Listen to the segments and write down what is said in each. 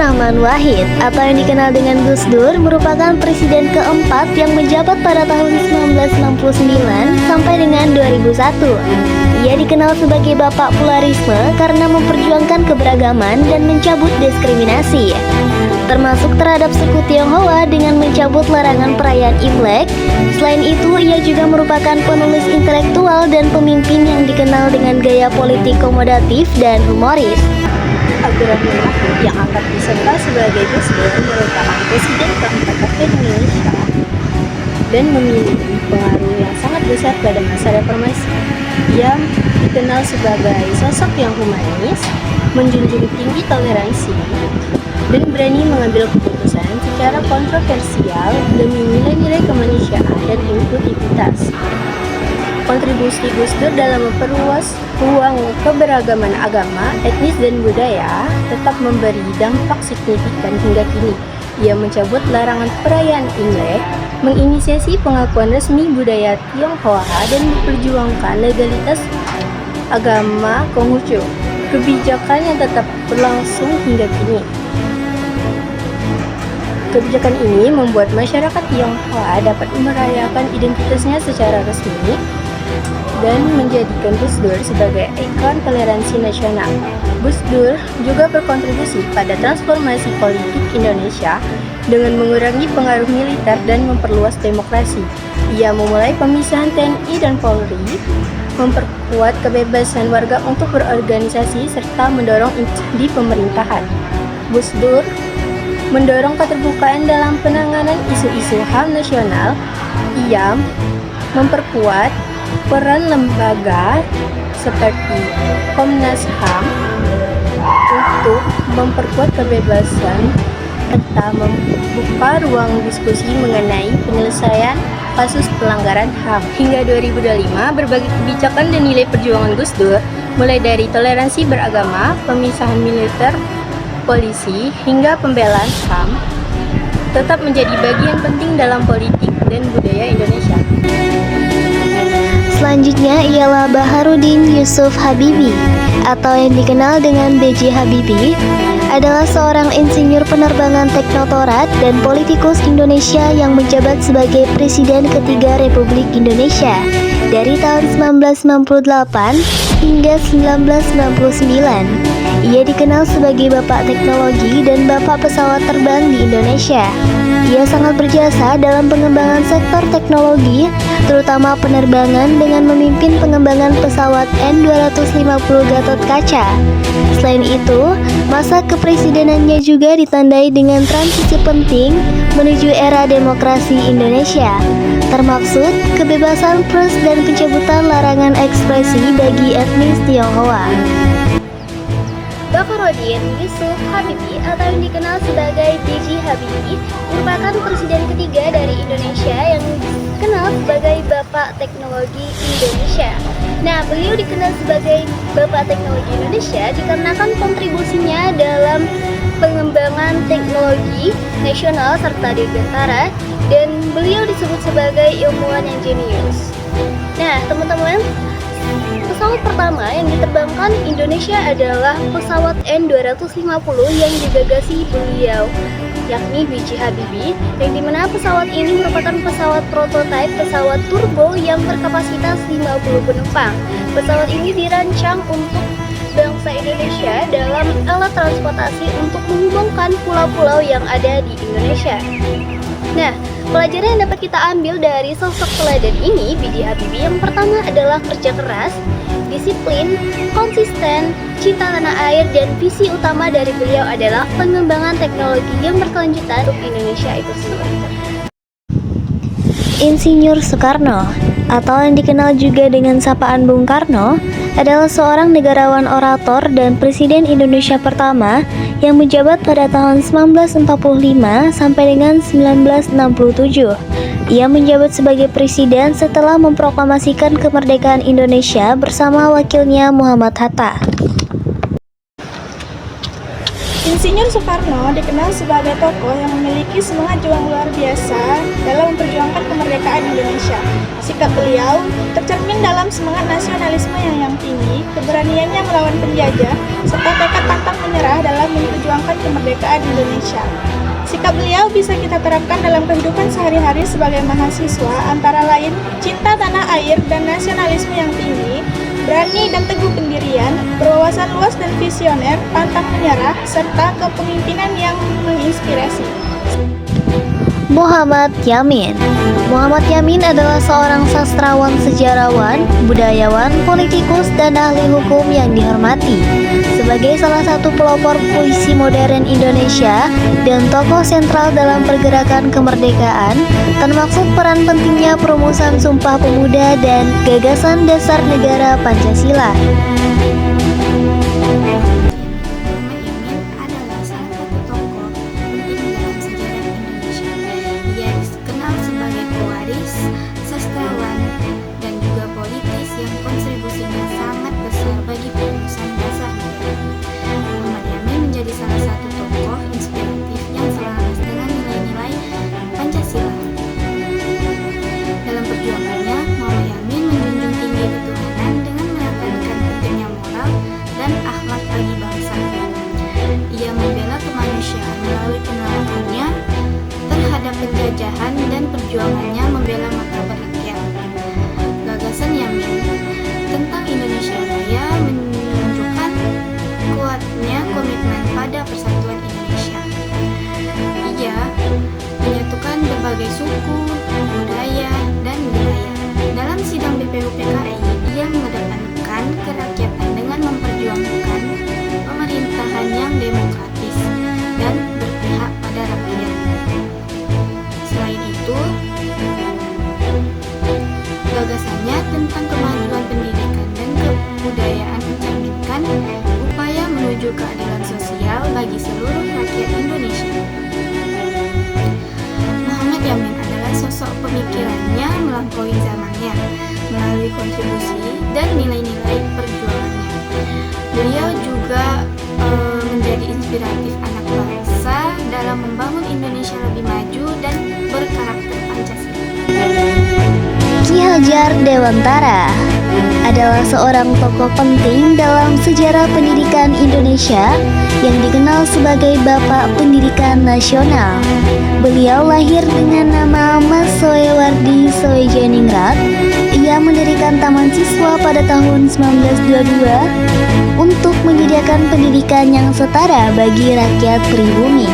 Rahman Wahid atau yang dikenal dengan Gus Dur merupakan presiden keempat yang menjabat pada tahun 1969 sampai dengan 2001. Ia dikenal sebagai bapak pluralisme karena memperjuangkan keberagaman dan mencabut diskriminasi, termasuk terhadap suku Tionghoa dengan mencabut larangan perayaan Imlek. Selain itu, ia juga merupakan penulis intelektual dan pemimpin yang dikenal dengan gaya politik komodatif dan humoris. Abdurrahman Wahid yang akrab disebut sebagai Gus Dur merupakan presiden keempat Indonesia dan memiliki pengaruh yang sangat besar pada masa reformasi. Ia dikenal sebagai sosok yang humanis, menjunjung tinggi toleransi, dan berani mengambil keputusan secara kontroversial demi nilai-nilai kemanusiaan dan inklusivitas. Kontribusi Gus Dur dalam memperluas ruang keberagaman agama, etnis, dan budaya tetap memberi dampak signifikan hingga kini. Ia mencabut larangan perayaan Imlek, menginisiasi pengakuan resmi budaya Tionghoa, dan memperjuangkan legalitas agama Konghucu, kebijakan yang tetap berlangsung hingga kini. Kebijakan ini membuat masyarakat Tionghoa dapat merayakan identitasnya secara resmi dan menjadikan Gus Dur sebagai ikon toleransi nasional. Gus Dur juga berkontribusi pada transformasi politik Indonesia dengan mengurangi pengaruh militer dan memperluas demokrasi. Ia memulai pemisahan TNI dan Polri, memperkuat kebebasan warga untuk berorganisasi, serta mendorong di pemerintahan. Gus Dur mendorong keterbukaan dalam penanganan isu-isu HAM nasional. Ia memperkuat peran lembaga seperti Komnas HAM untuk memperkuat kebebasan serta membuka ruang diskusi mengenai penyelesaian kasus pelanggaran HAM. Hingga 2025, berbagai kebijakan dan nilai perjuangan Gus Dur, mulai dari toleransi beragama, pemisahan militer, polisi, hingga pembelaan HAM, tetap menjadi bagian penting dalam politik dan budaya Indonesia. Selanjutnya ialah Baharudin Yusuf Habibie atau yang dikenal dengan B.J. Habibie, adalah seorang insinyur penerbangan teknokrat dan politikus Indonesia yang menjabat sebagai Presiden ketiga Republik Indonesia dari tahun 1998 hingga 1999. Ia dikenal sebagai bapak teknologi dan bapak pesawat terbang di Indonesia. Ia sangat berjasa dalam pengembangan sektor teknologi, terutama penerbangan dengan memimpin pengembangan pesawat N250 Gatot Kaca. Selain itu, masa kepresidenannya juga ditandai dengan transisi penting menuju era demokrasi Indonesia, termaksud kebebasan pers dan pencabutan larangan ekspresi bagi etnis Tionghoa. Baharudin Yusuf Habibie atau yang dikenal sebagai B.J. Habibie merupakan presiden ketiga dari Indonesia yang dikenal sebagai Bapak Teknologi Indonesia. Nah, beliau dikenal sebagai Bapak Teknologi Indonesia dikarenakan kontribusinya dalam pengembangan teknologi nasional serta dirgantara, dan beliau disebut sebagai ilmuwan yang jenius. Nah, teman-teman, pesawat pertama yang diterbangkan Indonesia adalah pesawat N250 yang digagasi beliau, yakni B.J. Habibie, yang dimana pesawat ini merupakan pesawat prototipe pesawat turbo yang berkapasitas 50 penumpang. Pesawat ini dirancang untuk bangsa Indonesia dalam alat transportasi untuk menghubungkan pulau-pulau yang ada di Indonesia. Nah, pelajaran yang dapat kita ambil dari sosok teladan ini, B.J. Habibie, yang pertama adalah kerja keras, disiplin, konsisten, cinta tanah air, dan visi utama dari beliau adalah pengembangan teknologi yang berkelanjutan untuk Indonesia itu sendiri. Insinyur Soekarno atau yang dikenal juga dengan sapaan Bung Karno adalah seorang negarawan orator dan Presiden Indonesia pertama yang menjabat pada tahun 1945 sampai dengan 1967. Ia menjabat sebagai presiden setelah memproklamasikan kemerdekaan Indonesia bersama wakilnya Muhammad Hatta. Insinyur Soekarno dikenal sebagai tokoh yang memiliki semangat juang luar biasa dalam memperjuangkan kemerdekaan Indonesia. Sikap beliau tercermin dalam semangat nasionalisme yang tinggi, keberaniannya melawan penjajah, serta tekad pantang menyerah dalam memperjuangkan kemerdekaan Indonesia. Sikap beliau bisa kita terapkan dalam kehidupan sehari-hari sebagai mahasiswa, antara lain cinta tanah air dan nasionalisme yang tinggi, berani dan teguh pendirian, berwawasan luas dan visioner, pantang menyerah, serta kepemimpinan yang menginspirasi. Muhammad Yamin. Muhammad Yamin adalah seorang sastrawan, sejarawan, budayawan, politikus, dan ahli hukum yang dihormati. Sebagai salah satu pelopor puisi modern Indonesia dan tokoh sentral dalam pergerakan kemerdekaan, termaksud peran pentingnya perumusan Sumpah Pemuda dan gagasan dasar negara Pancasila. Sastrawan dan juga politis yang kontribusinya sangat besar bagi perumusan dasar negara. Muhammad Yamin menjadi salah satu tokoh inspiratif yang selaras dengan nilai-nilai Pancasila. Dalam perjuangannya, Muhammad Yamin menjunjung tinggi ketuhanan dengan menekankan pentingnya moral dan akhlak bagi bangsa. Ia membela kemanusiaan melalui penolakannya terhadap penjajahan dan perjuangannya membela martabat rakyat. Gagasan Yamin tentang Indonesia Raya menunjukkan kuatnya komitmen pada persatuan Indonesia. Ia menyatukan berbagai suku, budaya, dan wilayah. Dalam sidang BPUPKI, ia mengedepankan kerakyatan dengan memperjuangkan pemerintahan yang demokratis dan berpihak pada rakyat. Selain itu, gagasannya tentang kemajuan pendidikan dan kebudayaan mencerminkan upaya menuju keadilan sosial bagi seluruh rakyat Indonesia. Muhammad Yamin adalah sosok pemikirannya melampaui zamannya melalui kontribusi dan nilai-nilai perjuangannya. Beliau juga menjadi inspiratif anak bangsa dalam membangun Indonesia lebih maju dan berkarakter Pancasila. Ki Hajar Dewantara adalah seorang tokoh penting dalam sejarah pendidikan Indonesia yang dikenal sebagai Bapak Pendidikan Nasional. Beliau lahir dengan nama Mas Soewardi Soejaningrat. Ia mendirikan Taman Siswa pada tahun 1922 untuk menyediakan pendidikan yang setara bagi rakyat pribumi.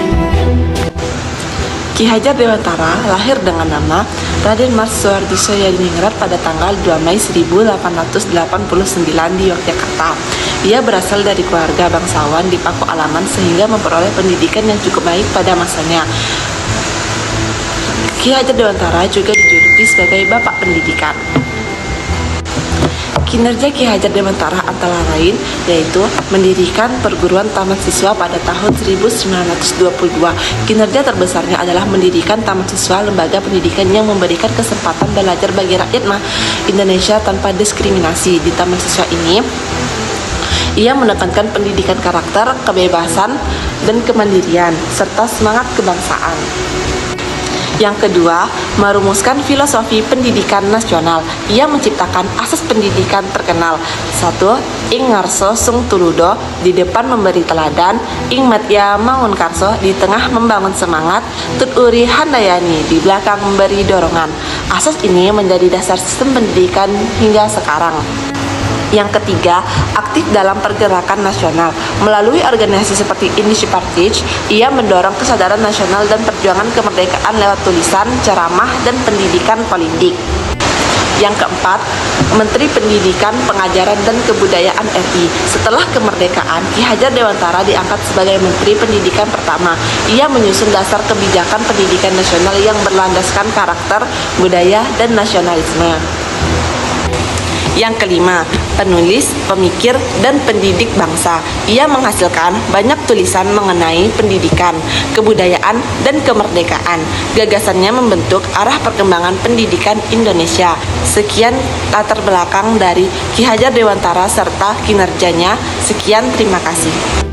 Ki Hajar Dewantara lahir dengan nama Raden Mas Soewardi Soejaningrat pada tanggal 2 Mei 1889 di Yogyakarta. Ia berasal dari keluarga bangsawan di Paku Alaman sehingga memperoleh pendidikan yang cukup baik pada masanya. Ki Hajar Dewantara juga dijuluki sebagai Bapak Pendidikan. Kinerja Ki Hajar Dewantara antara lain yaitu mendirikan perguruan taman siswa pada tahun 1922. Kinerja terbesarnya adalah mendirikan taman siswa, lembaga pendidikan yang memberikan kesempatan belajar bagi rakyat Indonesia tanpa diskriminasi. Di taman siswa ini, ia menekankan pendidikan karakter, kebebasan, dan kemandirian, serta semangat kebangsaan. Yang kedua, merumuskan filosofi pendidikan nasional. Ia menciptakan asas pendidikan terkenal. 1. Ing ngarso sung tuludo, di depan memberi teladan. Ing matya mangun karso, di tengah membangun semangat. Tut uri handayani, di belakang memberi dorongan. Asas ini menjadi dasar sistem pendidikan hingga sekarang. Yang ketiga, aktif dalam pergerakan nasional. Melalui organisasi seperti Indonesia Partij, ia mendorong kesadaran nasional dan perjuangan kemerdekaan lewat tulisan, ceramah, dan pendidikan politik. Yang keempat, Menteri Pendidikan, Pengajaran, dan Kebudayaan RI. Setelah kemerdekaan, Ki Hajar Dewantara diangkat sebagai Menteri Pendidikan pertama. Ia menyusun dasar kebijakan pendidikan nasional yang berlandaskan karakter, budaya, dan nasionalisme. Yang kelima, penulis, pemikir, dan pendidik bangsa. Ia menghasilkan banyak tulisan mengenai pendidikan, kebudayaan, dan kemerdekaan. Gagasannya membentuk arah perkembangan pendidikan Indonesia. Sekian latar belakang dari Ki Hajar Dewantara serta kinerjanya. Sekian, terima kasih.